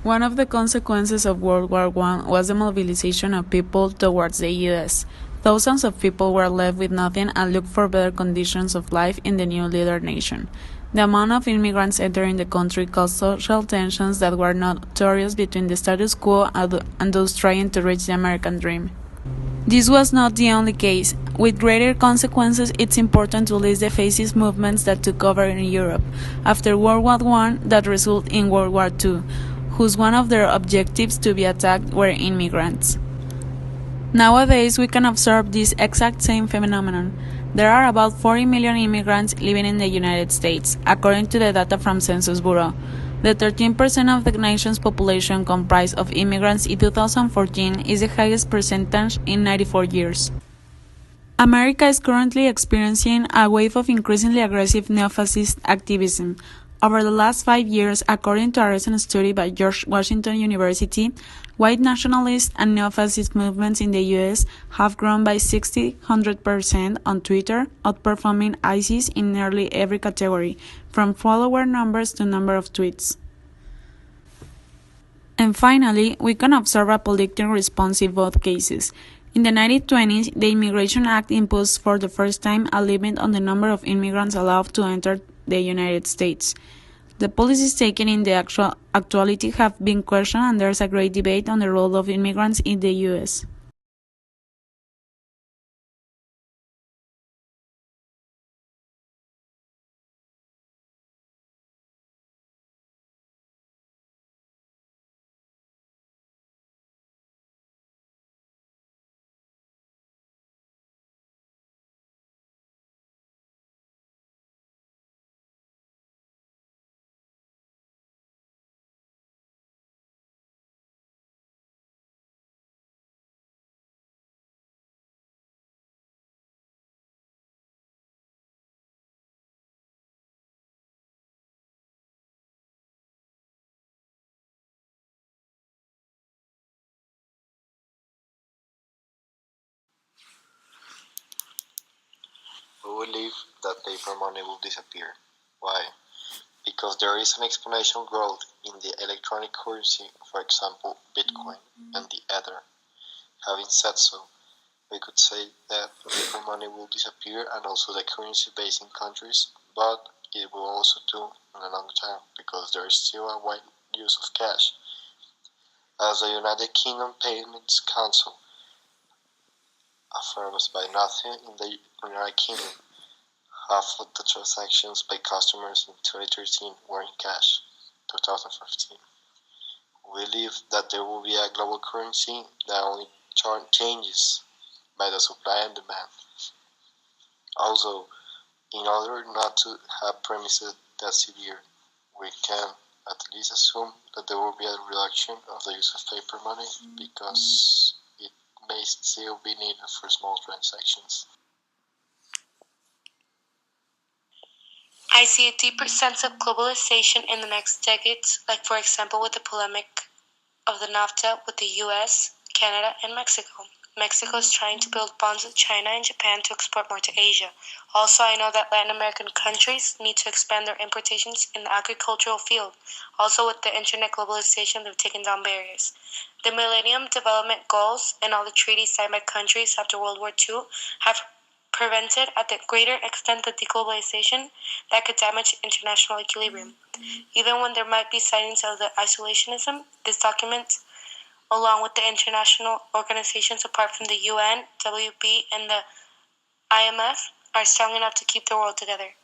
One of the consequences of World War I was the mobilization of people towards the U.S. Thousands of people were left with nothing and looked for better conditions of life in the new leader nation. The amount of immigrants entering the country caused social tensions that were notorious between the status quo and those trying to reach the American dream. This was not the only case. With greater consequences, it's important to list the fascist movements that took over in Europe after World War I that resulted in World War II, whose one of their objectives to be attacked were immigrants. Nowadays, we can observe this exact same phenomenon. There are about 40 million immigrants living in the United States, according to the data from Census Bureau. The 13% of the nation's population comprised of immigrants in 2014 is the highest percentage in 94 years. America is currently experiencing a wave of increasingly aggressive neo-fascist activism. Over the last 5 years, according to a recent study by George Washington University, white nationalist and neo-fascist movements in the U.S. have grown by 100% on Twitter, outperforming ISIS in nearly every category, from follower numbers to number of tweets. And finally, we can observe a political response in both cases. In the 1920s, the Immigration Act imposed for the first time a limit on the number of immigrants allowed to enter the United States. The policies taken in the actuality have been questioned, and there is a great debate on the role of immigrants in the U.S. We believe that paper money will disappear. Why? Because there is an exponential growth in the electronic currency, for example, Bitcoin and the Ether. Having said so, we could say that paper money will disappear and also the currency based in countries, but it will also do in a long time because there is still a wide use of cash. As the United Kingdom Payments Council affirms by nothing in the United Kingdom, half of the transactions by customers in 2013 were in cash. 2015. We believe that there will be a global currency that only changes by the supply and demand. Also, in order not to have premises that severe, we can at least assume that there will be a reduction of the use of paper money because it may still be needed for small transactions. I see a deeper sense of globalization in the next decades, like for example with the polemic of the NAFTA with the US, Canada, and Mexico. Mexico is trying to build bonds with China and Japan to export more to Asia. Also, I know that Latin American countries need to expand their importations in the agricultural field. Also, with the internet globalization, they've taken down barriers. The Millennium Development Goals and all the treaties signed by countries after World War II have prevented at a greater extent the deglobalization that could damage international equilibrium. Even when there might be signs of the isolationism, this document, along with the international organizations apart from the UN, WB, and the IMF, are strong enough to keep the world together.